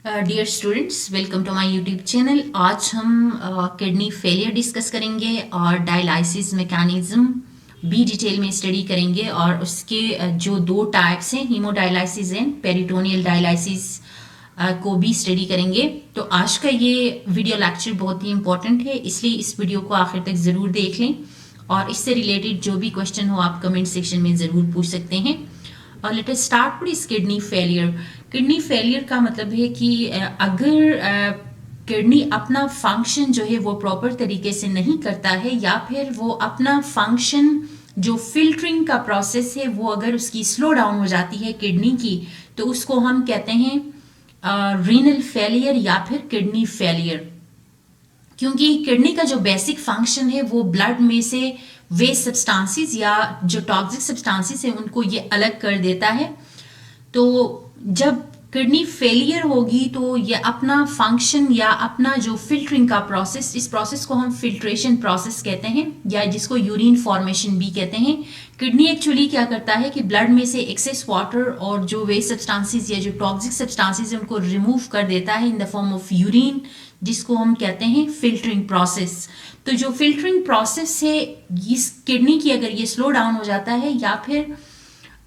Dear students, welcome to my YouTube channel. आज हम kidney failure discuss करेंगे और डायलिसिस मैकेनिज्म भी डिटेल में स्टडी करेंगे और उसके जो दो टाइप्स हैं, हीमोडायलिसिस एंड पेरिटोनियल डायलिसिस को भी स्टडी करेंगे। तो आज का ये वीडियो लेक्चर बहुत ही इंपॉर्टेंट है, इसलिए इस वीडियो को आखिर तक ज़रूर देख लें और इससे रिलेटेड जो भी क्वेश्चन हो आप कमेंट सेक्शन में ज़रूर पूछ सकते हैं। और लेट अस स्टार्ट विद इस किडनी फेलियर। किडनी फेलियर का मतलब है कि अगर किडनी अपना फंक्शन जो है वो प्रॉपर तरीके से नहीं करता है या फिर वो अपना फंक्शन जो फिल्टरिंग का प्रोसेस है वो अगर उसकी स्लो डाउन हो जाती है किडनी की, तो उसको हम कहते हैं रीनल फेलियर या फिर किडनी फेलियर। क्योंकि किडनी का जो बेसिक फंक्शन है वो ब्लड में से वेस्ट सब्सटेंसेस या जो टॉक्सिक सब्सटेंसेस है उनको ये अलग कर देता है। तो जब किडनी फेलियर होगी तो ये अपना फंक्शन या अपना जो फिल्टरिंग का प्रोसेस, इस प्रोसेस को हम फिल्ट्रेशन प्रोसेस कहते हैं या जिसको यूरिन फॉर्मेशन भी कहते हैं। किडनी एक्चुअली क्या करता है कि ब्लड में से एक्सेस वाटर और जो वेस्ट सब्सटेंसेस या जो टॉक्सिक सब्सटेंसेस है उनको रिमूव कर देता है in the form of urine, जिसको हम कहते हैं फिल्टरिंग प्रोसेस। तो जो फिल्टरिंग प्रोसेस है इस किडनी की अगर ये स्लो डाउन हो जाता है या फिर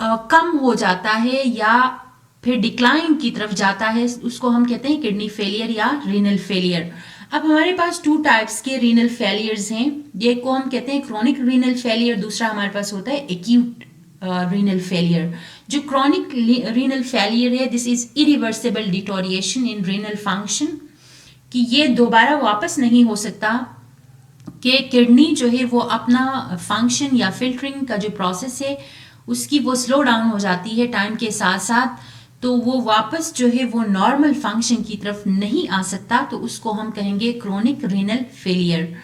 कम हो जाता है या फिर डिक्लाइन की तरफ जाता है, उसको हम कहते हैं किडनी फेलियर या रीनल फेलियर। अब हमारे पास टू टाइप्स के रीनल फेलियर्स हैं। एक को हम कहते हैं क्रॉनिक रीनल फेलियर, दूसरा हमारे पास होता है एक्यूट रीनल फेलियर। जो क्रॉनिक रीनल फेलियर है, this is irreversible deterioration in renal function, कि ये दोबारा वापस नहीं हो सकता कि किडनी जो है वो अपना फंक्शन या फिल्टरिंग का जो प्रोसेस है उसकी वो स्लो डाउन हो जाती है टाइम के साथ साथ, तो वो वापस जो है वो नॉर्मल फंक्शन की तरफ नहीं आ सकता, तो उसको हम कहेंगे chronic renal failure.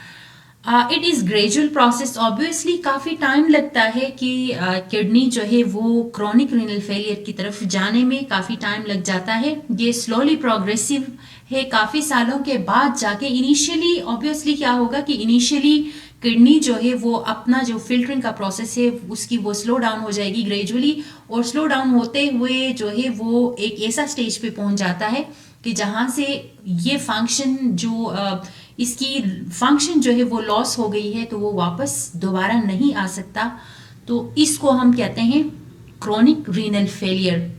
It is gradual process. Obviously काफ़ी टाइम लगता है कि किडनी जो है वो क्रोनिक रीनल फेलियर की तरफ जाने में काफ़ी टाइम लग जाता है। ये स्लोली प्रोग्रेसिव है, काफ़ी सालों के बाद जाके इनिशियली ऑब्वियसली क्या होगा कि इनिशियली किडनी जो है वो अपना जो फिल्टरिंग का प्रोसेस है उसकी वो स्लो डाउन हो जाएगी ग्रेजुअली, और स्लो डाउन होते हुए जो है वो एक ऐसा स्टेज पे पहुंच जाता है कि जहाँ से ये फंक्शन जो इसकी फंक्शन जो है वो लॉस हो गई है, तो वो वापस दोबारा नहीं आ सकता। तो इसको हम कहते हैं chronic renal failure.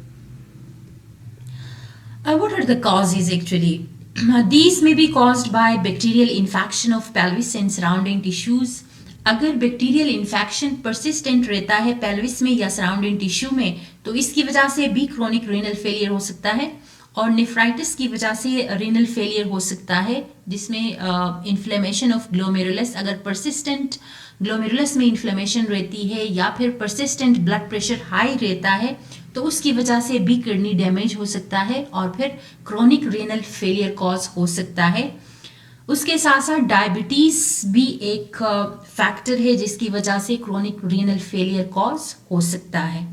What are the causes actually? These may be caused by bacterial infection of pelvis and surrounding tissues. अगर बैक्टीरियल इन्फेक्शन परसिस्टेंट रहता है पेल्विस में या सराउंडिंग टिश्यू में, तो इसकी वजह से भी क्रोनिक रीनल फेलियर हो सकता है। और नेफ्राइटिस की वजह से रीनल फेलियर हो सकता है, जिसमें इन्फ्लेमेशन ऑफ ग्लोमेरुलस, अगर परसिस्टेंट ग्लोमेरुलस में इन्फ्लेमेशन रहती है या फिर परसिस्टेंट ब्लड प्रेशर हाई रहता है, तो उसकी वजह से भी किडनी डैमेज हो सकता है और फिर क्रोनिक रीनल फेलियर कॉज हो सकता है। उसके साथ साथ डायबिटीज भी एक फैक्टर है जिसकी वजह से क्रोनिक रीनल फेलियर कॉज हो सकता है।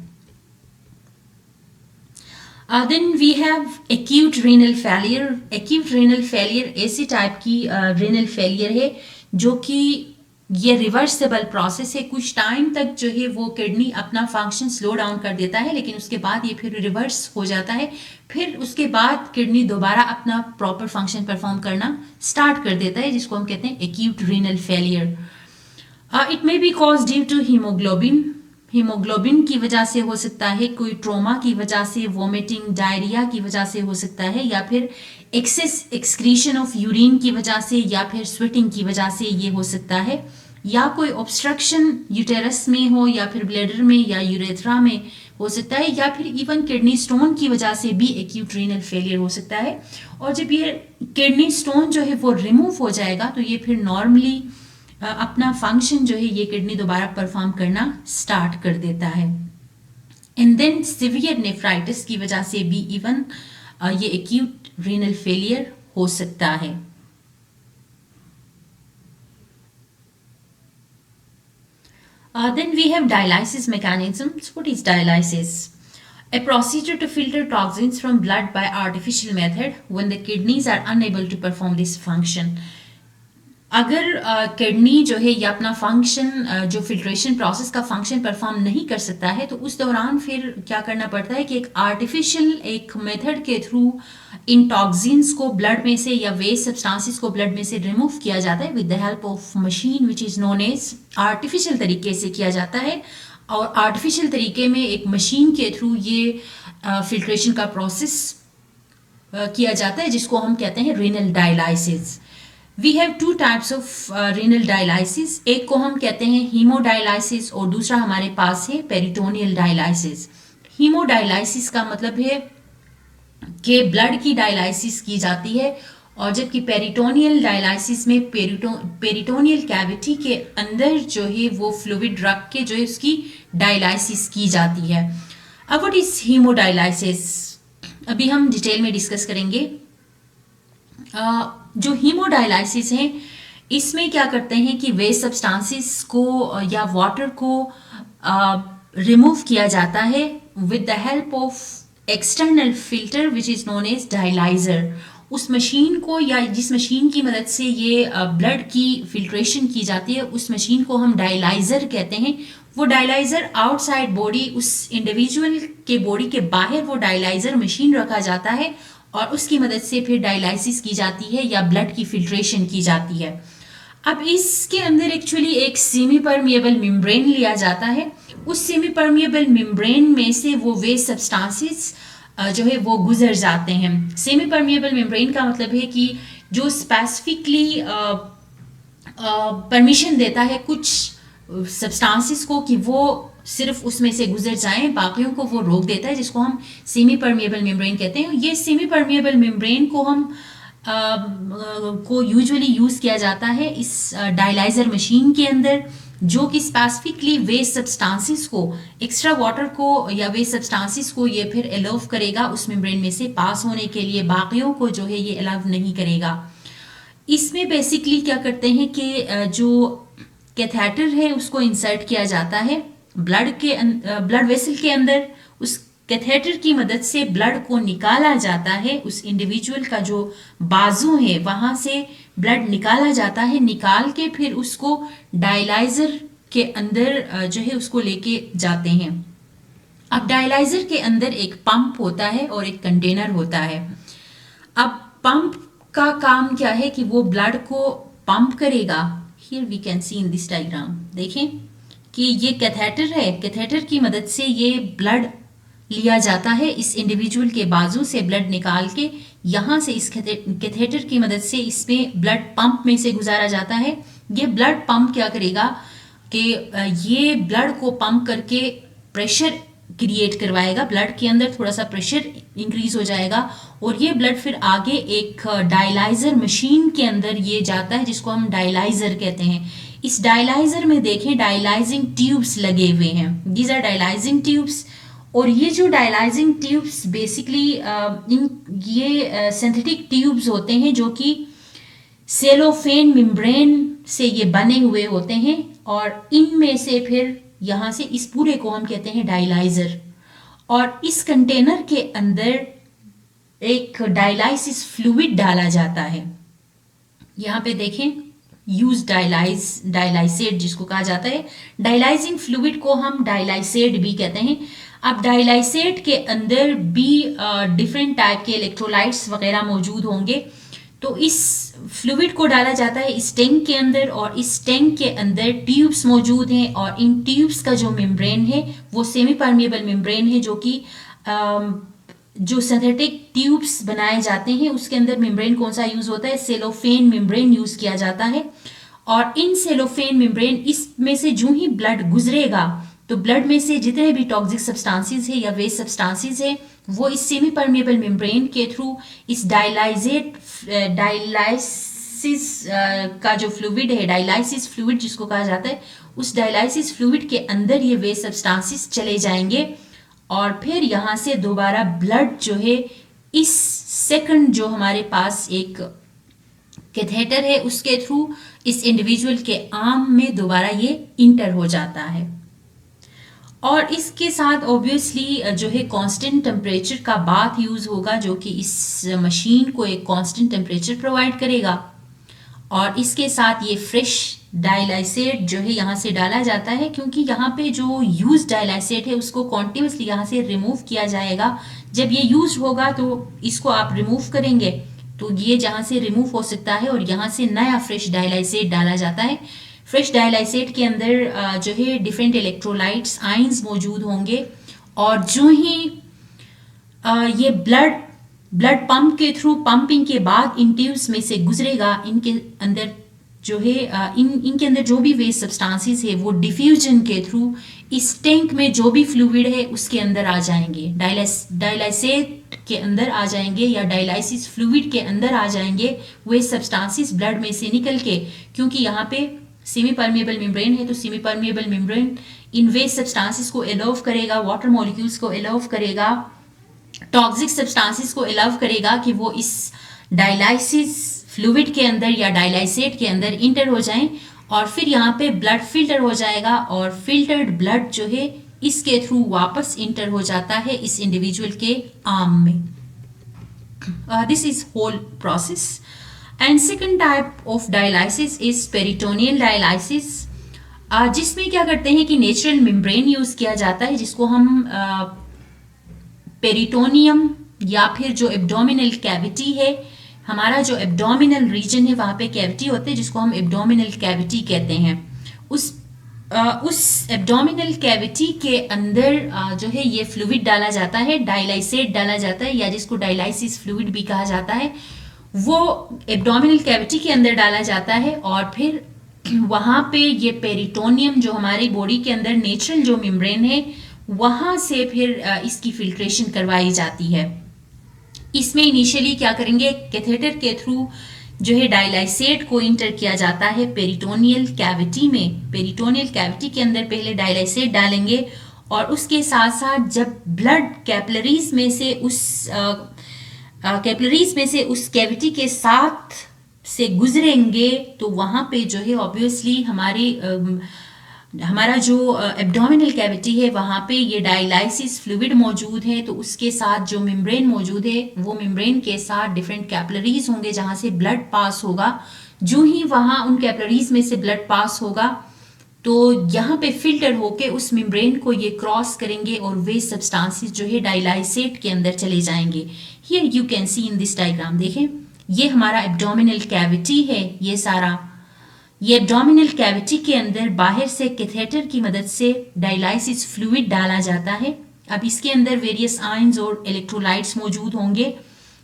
Then we have acute renal failure. Acute renal failure ऐसी टाइप की रीनल फेलियर है जो कि ये रिवर्सेबल प्रोसेस है। कुछ टाइम तक जो है वो किडनी अपना फंक्शन स्लो डाउन कर देता है, लेकिन उसके बाद ये फिर रिवर्स हो जाता है। फिर उसके बाद किडनी दोबारा अपना प्रॉपर फंक्शन परफॉर्म करना स्टार्ट कर देता है, जिसको हम कहते हैं acute renal failure. It may be cause due to haemoglobin. Haemoglobin की वजह से हो सकता है, कोई ट्रोमा की वजह से, वोमिटिंग डायरिया की वजह से हो सकता है, या फिर एक्सेस एक्सक्रीशन ऑफ यूरिन की वजह से, या फिर स्वेटिंग की वजह से ये हो सकता है, या कोई ऑब्स्ट्रक्शन यूटेरस में हो या फिर ब्लैडर में या यूरेथ्रा में हो सकता है, या फिर इवन किडनी स्टोन की वजह से भी एक्यूट रीनल फेलियर हो सकता है। और जब ये किडनी स्टोन जो है वो रिमूव हो जाएगा तो ये फिर नॉर्मली अपना फंक्शन जो है ये किडनी दोबारा परफॉर्म करना स्टार्ट कर देता है। एंड देन सिवियर नेफ्राइटिस की वजह से भी इवन ये एक्यूट रीनल फेलियर हो सकता है। Then we have dialysis mechanisms. What is dialysis? A procedure to filter toxins from blood by artificial method when the kidneys are unable to perform this function. अगर kidney जो है या अपना function जो filtration process का function perform नहीं कर सकता है, तो उस दौरान फिर क्या करना पड़ता है कि एक आर्टिफिशियल एक मेथड के थ्रू इन टॉक्सिन्स को ब्लड में से या वेस्ट सब्सटेंसेस को ब्लड में से रिमूव किया जाता है with the help of machine which is known as, artificial तरीके से किया जाता है। और आर्टिफिशियल तरीके में एक मशीन के थ्रू ये फिल्ट्रेशन का प्रोसेस किया जाता है, जिसको हम कहते हैं renal dialysis. We have two types of renal dialysis, एक को हम कहते हैं हीमोडायलाइसिस और दूसरा हमारे पास है पेरिटोनियल डायलाइसिस। हीमोडायलाइसिस का मतलब है कि ब्लड की डायलाइसिस की जाती है, और जबकि पेरिटोनियल डायलाइसिस में पेरिटोनियल कैविटी के अंदर जो है वो फ्लूइड रख के जो है उसकी डायलाइसिस की जाती है। अब व्हाट इज हीमोडायलाइसिस, अभी हम डिटेल में डिस्कस करेंगे। जो हीमोडायलाइसिस है इसमें क्या करते हैं कि वेस्ट सब्सटेंसेस को या वाटर को रिमूव किया जाता है with the help of external filter which is known as dialyser. उस मशीन को या जिस मशीन की मदद से ये ब्लड की फिल्ट्रेशन की जाती है उस मशीन को हम डायलाइजर कहते हैं। वो डायलाइजर आउटसाइड बॉडी, उस इंडिविजुअल के बॉडी के बाहर वो डायलाइजर मशीन रखा जाता है और उसकी मदद से फिर डायलाइसिस की जाती है या ब्लड की फिल्ट्रेशन की जाती है। अब इसके अंदर एक्चुअली एक सेमी परमिएबल मेम्ब्रेन लिया जाता है, उस सेमी परमिएबल मेम्ब्रेन में से वो वेस्ट सब्सटेंसेस जो है वो गुजर जाते हैं। सेमी परमिएबल मेम्ब्रेन का मतलब है कि जो स्पेसिफिकली परमिशन देता है कुछ सब्सटेंसेस को कि वो सिर्फ उसमें से गुजर जाएं, बाकियों को वो रोक देता है, जिसको हम सेमी परमिएबल मेम्ब्रेन कहते हैं। ये सेमी परमिएबल मेम्ब्रेन को हम को यूजुअली यूज़ किया जाता है इस डायलाइजर मशीन के अंदर, जो कि स्पेसिफिकली वेस्ट सब्सटेंसेस को, एक्स्ट्रा वाटर को या वेस्ट सब्सटेंसेस को ये फिर अलाउ करेगा उस मेम्ब्रेन में से पास होने के लिए, बाकियों को जो है ये अलाउ नहीं करेगा। इसमें बेसिकली क्या करते हैं कि जो कैथेटर है उसको इंसर्ट किया जाता है ब्लड वेसल के अंदर। उस कैथेटर की मदद से ब्लड को निकाला जाता है, उस इंडिविजुअल का जो बाजू है वहां से ब्लड निकाला जाता है, निकाल के फिर उसको डायलाइजर के अंदर जो है उसको लेके जाते हैं। अब डायलाइजर के अंदर एक पंप होता है और एक कंटेनर होता है। अब पंप का काम क्या है कि वो ब्लड को पंप करेगा। Here we can see in this diagram, देखें कि ये कैथेटर है, कैथेटर की मदद से ये ब्लड लिया जाता है, इस इंडिविजुअल के बाजू से ब्लड निकाल के यहाँ से इस कैथेटर की मदद से इसमें ब्लड पंप में से गुजारा जाता है। ये ब्लड पंप क्या करेगा कि ये ब्लड को पंप करके प्रेशर क्रिएट करवाएगा, ब्लड के अंदर थोड़ा सा प्रेशर इंक्रीज हो जाएगा और ये ब्लड फिर आगे एक डायलाइजर मशीन के अंदर ये जाता है, जिसको हम डायलाइजर कहते हैं। इस डायलाइजर में देखें डायलाइजिंग ट्यूब्स लगे हुए हैं, दीज आर डायलाइजिंग ट्यूब्स। और ये जो डायलाइजिंग ट्यूब्स बेसिकली ये सिंथेटिक ट्यूब्स होते हैं जो कि सेलोफेन मेम्ब्रेन से ये बने हुए होते हैं, और इनमें से फिर यहाँ से इस पूरे को हम कहते हैं डायलाइजर। और इस कंटेनर के अंदर एक डायलाइसिस फ्लूइड डाला जाता है। यहाँ पे देखें यूज डायलाइसेट जिसको कहा जाता है, डायलाइजिंग फ्लूइड को हम डायलाइसेट भी कहते हैं। अब डायलाइसेट के अंदर भी डिफरेंट टाइप के इलेक्ट्रोलाइट्स वगैरह मौजूद होंगे, तो इस फ्लूइड को डाला जाता है इस टैंक के अंदर, और इस टैंक के अंदर ट्यूब्स मौजूद हैं, और इन ट्यूब्स का जो मेम्ब्रेन है वो सेमी परमिएबल मेम्ब्रेन है, जो कि जो सिंथेटिक ट्यूब्स बनाए जाते हैं उसके अंदर मेम्ब्रेन कौन सा यूज होता है, सेलोफेन मेम्ब्रेन यूज किया जाता है। और इन सेलोफेन मेम्ब्रेन इसमें से जो ही ब्लड गुजरेगा तो ब्लड में से जितने भी टॉक्सिक सब्सटेंसेस है या वेस्ट सब्सटेंसेस है वो इस सेमी परमिएबल मेम्ब्रेन के थ्रू इस डायलाइसिस का जो फ्लूइड है, डायलाइसिस फ्लूइड जिसको कहा जाता है, उस डायलाइसिस फ्लूइड के अंदर ये वेस्ट सब्सटेंसेस चले जाएंगे, और फिर यहाँ से दोबारा ब्लड जो है इस सेकंड जो हमारे पास एक कैथेटर है उसके थ्रू इस इंडिविजुअल के आर्म में दोबारा ये इंटर हो जाता है। और इसके साथ ऑब्वियसली जो है कांस्टेंट टेम्परेचर का बाथ यूज होगा, जो कि इस मशीन को एक कांस्टेंट टेम्परेचर प्रोवाइड करेगा। और इसके साथ ये फ्रेश डाइलाइसेट जो है यहाँ से डाला जाता है, क्योंकि यहाँ पे जो यूज डाइलाइसेट है उसको कॉन्टिन्यूसली यहाँ से रिमूव किया जाएगा। जब ये यूज होगा तो इसको आप रिमूव करेंगे तो ये जहाँ से रिमूव हो सकता है और यहाँ से नया फ्रेश डाइलाइसेट डाला जाता है। फ्रेश डाइलाइसेट के अंदर जो है डिफरेंट इलेक्ट्रोलाइट्स आइंस मौजूद होंगे, और जो ही ये ब्लड पंप के थ्रू पंपिंग के बाद इन ट्यूब्स में से गुजरेगा, इनके अंदर जो है इनके अंदर जो भी वेस्ट सब्सटेंसेस है वो डिफ्यूजन के थ्रू इस टैंक में जो भी फ्लूइड है उसके अंदर आ जाएंगे, डाइलाइसेट के अंदर आ जाएंगे या डायलाइसिस फ्लूइड के अंदर आ जाएंगे वेस्ट सब्सटेंसेस ब्लड में से निकल के। क्योंकि यहाँ पे सेमी परमेबल मेम्ब्रेन है तो सेमी परमेबल मेम्ब्रेन इन वेस्ट सब्सटेंसेस को एलाउ करेगा, वाटर मॉलिक्यूल्स को एलाउ करेगा, टॉक्सिक सब्सटेंसेस को एलाउ करेगा कि वो इस डायलाइसिस फ्लूइड के अंदर या डायलाइसेट के अंदर इंटर हो जाएं, और फिर यहाँ पे ब्लड फिल्टर हो जाएगा और फिल्टर्ड ब्लड जो है इसके थ्रू वापस इंटर हो जाता है इस इंडिविजुअल के आर्म में। This is whole process. And second type of dialysis is peritoneal dialysis, जिसमें क्या करते हैं कि नेचुरल मेम्ब्रेन यूज किया जाता है, जिसको हम पेरिटोनियम या फिर जो एब्डोमिनल कैविटी है, हमारा जो एब्डोमिनल रीजन है वहाँ पे कैविटी होते हैं जिसको हम एब्डोमिनल कैविटी कहते हैं। उस एब्डोमिनल कैविटी के अंदर जो है ये फ्लूइड डाला जाता है, डायलाइसेट डाला जाता है या जिसको डायलाइसिस फ्लूइड भी कहा जाता है, वो एब्डोमिनल कैविटी के अंदर डाला जाता है। और फिर वहाँ पे ये पेरिटोनियम जो हमारी बॉडी के अंदर नेचुरल जो मेम्ब्रेन है वहाँ से फिर इसकी फिल्ट्रेशन करवाई जाती है। इसमें इनिशियली क्या करेंगे, कैथेटर के थ्रू जो है डायलाइसेट को इंटर किया जाता है पेरिटोनियल कैविटी में। पेरिटोनियल कैविटी के अंदर पहले डायलाइसेट डालेंगे और उसके साथ साथ जब ब्लड कैपिलरीज में से उस कैविटी के साथ से गुजरेंगे तो वहाँ पे जो है ऑब्वियसली हमारा जो एब्डोमिनल कैविटी है वहाँ पे ये डायलाइसिस फ्लूइड मौजूद है, तो उसके साथ जो मेम्ब्रेन मौजूद है वो मेम्ब्रेन के साथ डिफरेंट कैपिलरीज होंगे जहाँ से ब्लड पास होगा। जो ही वहाँ उन कैपिलरीज में से ब्लड पास होगा तो यहाँ पे फिल्टर होके उस मेम्ब्रेन को ये क्रॉस करेंगे और वेस्ट सब्सटेंसेस जो है डायलाइसेट के अंदर चले जाएंगे। Here you can see in this diagram, देखें ये हमारा एब्डोमिनल कैविटी है, ये सारा ये एब्डोमिनल कैविटी के अंदर बाहर से कैथेटर की मदद से डायलाइसिस फ्लूइड डाला जाता है। अब इसके अंदर वेरियस आयंस और इलेक्ट्रोलाइट्स मौजूद होंगे,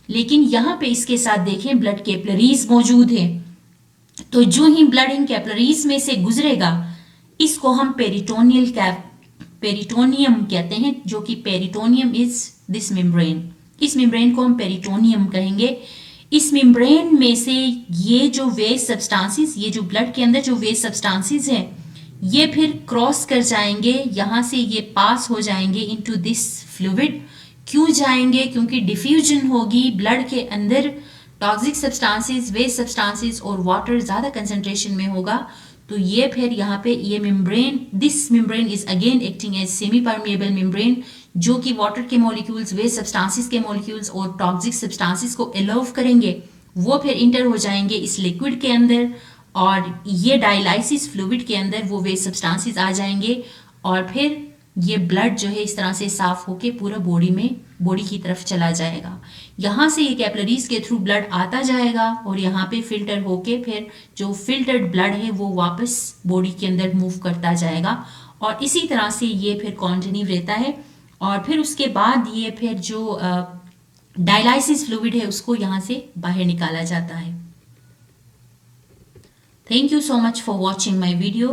लेकिन यहाँ पे इसके साथ देखें ब्लड कैपिलरीज मौजूद है, तो जो ही ब्लड इन कैपिलरीज में से गुजरेगा इसको हम पेरिटोनियम कहते हैं, जो कि पेरिटोनियम इज दिस मेम्ब्रेन। इस मेम्ब्रेन को हम पेरिटोनियम कहेंगे। इस मेम्ब्रेन में से ये जो वेस्ट सब्सटेंसेस, ये जो ब्लड के अंदर जो वेस्ट सब्सटेंसेस हैं, ये फिर क्रॉस कर जाएंगे, यहाँ से ये पास हो जाएंगे इनटू दिस फ्लूइड। क्यों जाएंगे? क्योंकि डिफ्यूजन होगी ब्लड के अंदर, टॉक्सिक सब्सटेंसेस, वेस्ट सब्सटेंसेस और वाटर ज़्यादा कंसंट्रेशन में होगा, तो ये फिर यहाँ पे ये membrane, this membrane is again acting as semi permeable membrane, जो कि वाटर के मॉलिक्यूल्स, वेस्ट सब्सटेंसेस के मॉलिक्यूल्स और टॉक्सिक सब्सटेंसेस को एलाउ करेंगे, वो फिर इंटर हो जाएंगे इस लिक्विड के अंदर और ये डायलाइसिस फ्लूइड के अंदर वो वेस्ट सब्सटेंसेस आ जाएंगे और फिर ये ब्लड जो है इस तरह से साफ होके पूरा बॉडी की तरफ चला जाएगा। यहाँ से ये कैपिलरीज के थ्रू ब्लड आता जाएगा और यहाँ पे फिल्टर होके फिर जो फिल्टर्ड ब्लड है वो वापस बॉडी के अंदर मूव करता जाएगा और इसी तरह से ये फिर कॉन्टिन्यू रहता है। और फिर उसके बाद ये फिर जो डायलाइसिस फ्लूइड है उसको यहाँ से बाहर निकाला जाता है। Thank you so much for watching my video.